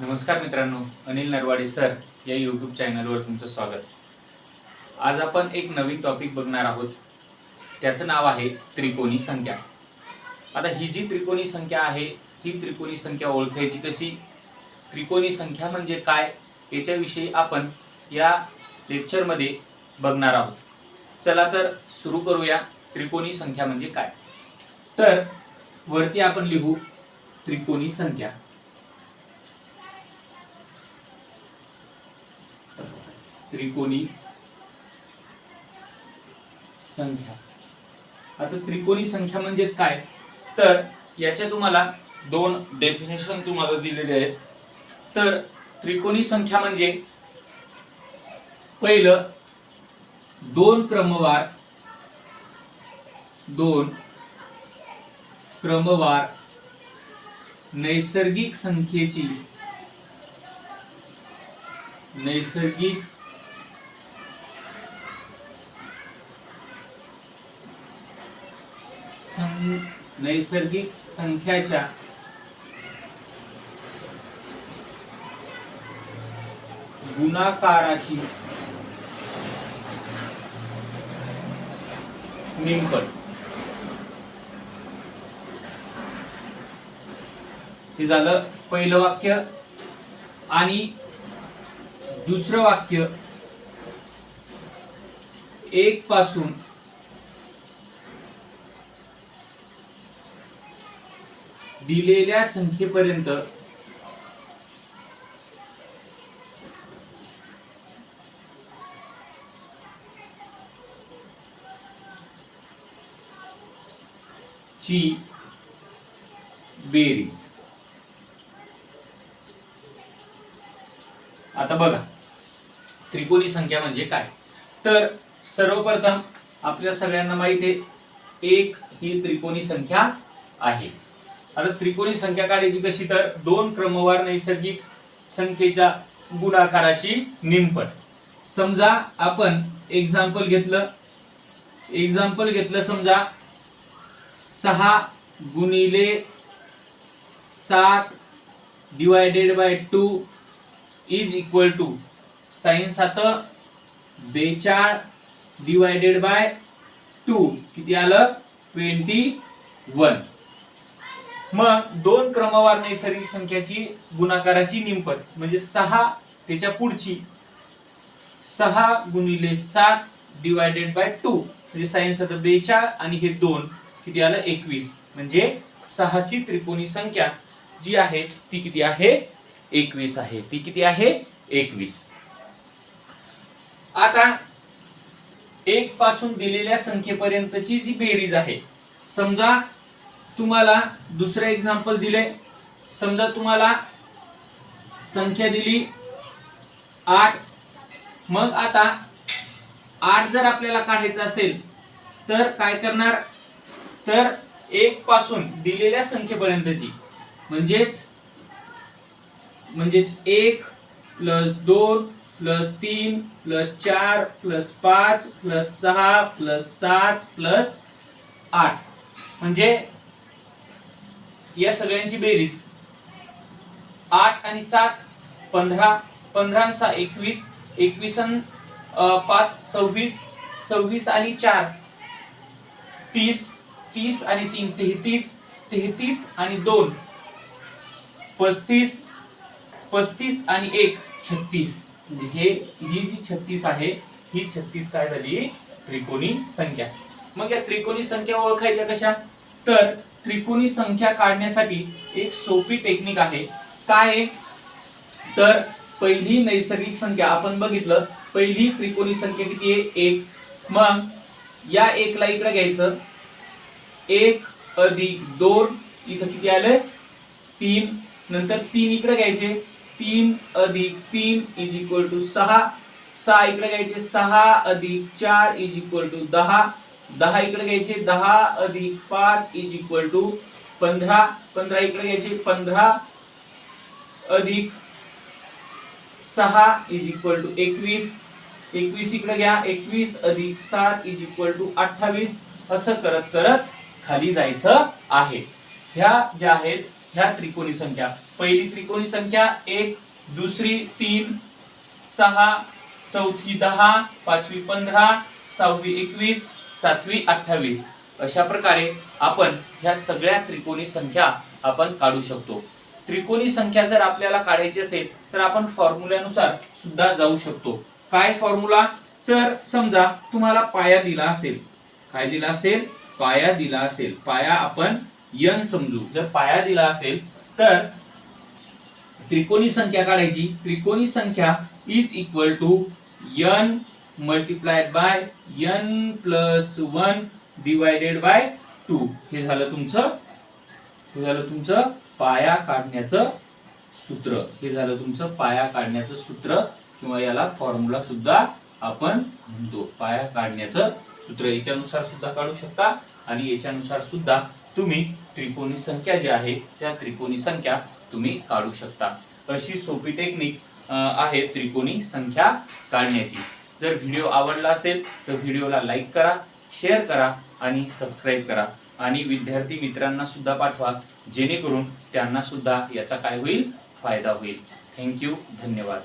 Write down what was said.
नमस्कार मित्रांनो, अनिल नरवाडे सर या यूट्यूब चॅनलवर तुमचं स्वागत. आज आपण एक नवीन टॉपिक बघणार आहोत. त्याचं नाव आहे त्रिकोणी संख्या. आता ही जी त्रिकोणी संख्या आहे, ही त्रिकोणी संख्या ओळखायची कशी, त्रिकोणी संख्या म्हणजे काय, याच्याविषयी आपण या लेक्चरमध्ये बघणार आहोत. चला तर सुरू करूया. त्रिकोणी संख्या म्हणजे काय. तर वरती आपण लिहू त्रिकोणी संख्या. त्रिकोणी संख्या. आता त्रिकोणी संख्या म्हणजेच काय, तर याच्या तुम्हाला दोन डेफिनेशन तुम्हाला दिलेले आहेत. तर त्रिकोणी संख्या म्हणजे पहिलं दोन क्रमवार नैसर्गिक संख्येची नैसर्गिक संख्याच्या गुणाकाराची निमपट. हे झालं पहिलं वाक्य. आणि दुसरं वाक्य, एक पासून दिलेल्या संख्येपर्यंत ची बेरीज. आता बघा त्रिकोणी संख्या म्हणजे काय. तर सर्वप्रथम आपल्या सगळ्यांना माहिती आहे, एक ही त्रिकोणी संख्या आहे. आता त्रिकोणी संख्या काढायची कशी, तर दोन क्रमवार नैसर्गिक संख्येच्या गुणाकाराची निमपट. समजा आपण एक्झाम्पल घेतलं समजा 6 गुणिले 7 divided bye 2 is equal to sin 7 42 divided bye 2 किती आलं 21. मग दोन क्रमवार नैसर्गिक संख्याची गुणाकाराची निमपट म्हणजे 6 त्याच्या पुढची 6 गुणिले 7 डिवायडेड बाय 2 म्हणजे sin 7 42 आणि हे 2 किती आलं 21. म्हणजे 6 ची त्रिकोणी संख्या जी आहे ती किती आहे 21 आहे. ती किती आहे 21. आता एक पासून दिलेल्या संख्येपर्यंतची जी बेरीज आहे, समजा तुम्हाला दुसरं एक्झाम्पल दिले. समजा तुम्हाला संख्या दिली 8. मग आता 8 जर आपल्याला काढायचं असेल तर काय करणार, तर एक पासून दिलेल्या संख्येपर्यंतची म्हणजेच 1 plus 2 plus 3 plus 4 plus 5 plus 6 plus 7 plus 8 म्हणजे या सगळ्यांची बेरीज 8 आणि 7 15, 15 आणि 6 21, 21 आणि 5 26, 26 आणि 4 30, 30 आणि 3 33, 33 आणि 2 35, 35 आणि 1 36. म्हणजे ही जी 36 आहे ही 36 काय झाली त्रिकोणी संख्या. मग या त्रिकोणी संख्या ओळखायच्या कशा, तर त्रिकोणी संख्या काढण्यासाठी एक सोपी टेक्निक आहे. काय, तर पहिली नैसर्गिक संख्या आपण बघितलं, पहिली त्रिकोणी संख्या किती आहे 1. मग या 1 ला इकडे घ्यायचं, 1 अधिक 2 इथं किती आलं 3. नंतर 3 इकडे घ्यायचे, 3 अधिक 3 इज इक्वल टू 6. 6 इकडे घ्यायचे, 6 अधिक 4 इज इक्वल टू 10. 10 इकडे घ्यायचे, 10 अधिक 5 इज इक्वल टू 15. 15 इकडे घ्यायचे, 15 अधिक 6 इज इक्वल टू 21. 21 इकडे घ्या, 21 अधिक 7 इज इक्वल टू 28. असं करत करत खाली जायचं आहे. ह्या ज्या आहेत ह्या त्रिकोणी संख्या, पहिली त्रिकोणी संख्या 1, दुसरी 3, 6, चौथी 10, पाचवी 15, सहावी 21, सातवी 28, अशा प्रकारे आपण ह्या सगळ्या त्रिकोणी संख्या आपण काढू शकतो. त्रिकोणी संख्या जर आपल्याला काढायची असेल तर आपण फॉर्म्युल्यानुसार सुद्धा जाऊ शकतो. काय फॉर्म्युला? तर समजा तुम्हाला पाया दिला असेल, काय दिला असेल? पाया दिला असेल. पाया आपण n समजू. जर पाया दिला असेल तर त्रिकोणी संख्या काढायची. त्रिकोणी संख्या is equal to n multiplied by n plus 1 डिवायडेड बाय 2. हे झालं तुमचं पाया काढण्याचं सूत्र. हे झालं तुमचं पाया काढण्याचं सूत्र, किंवा याला फॉर्म्युला सुद्धा आपण म्हणतो. पाया काढण्याचं सूत्र याच्यानुसार सुद्धा काढू शकता आणि याच्यानुसार सुद्धा तुम्ही त्रिकोणी संख्या जी आहे त्या त्रिकोणी संख्या तुम्ही काढू शकता. अशी सोपी टेक्निक आहे त्रिकोणी संख्या काढण्याची. जर व्हिडिओ आवडला असेल तर व्हिडिओला लाईक करा, शेअर करा आणि सबस्क्राईब करा आणि विद्यार्थी मित्रांना सुद्धा पाठवा, जेणेकरून त्यांना सुद्धा याचा काय होईल? फायदा होईल. थँक्यू. धन्यवाद.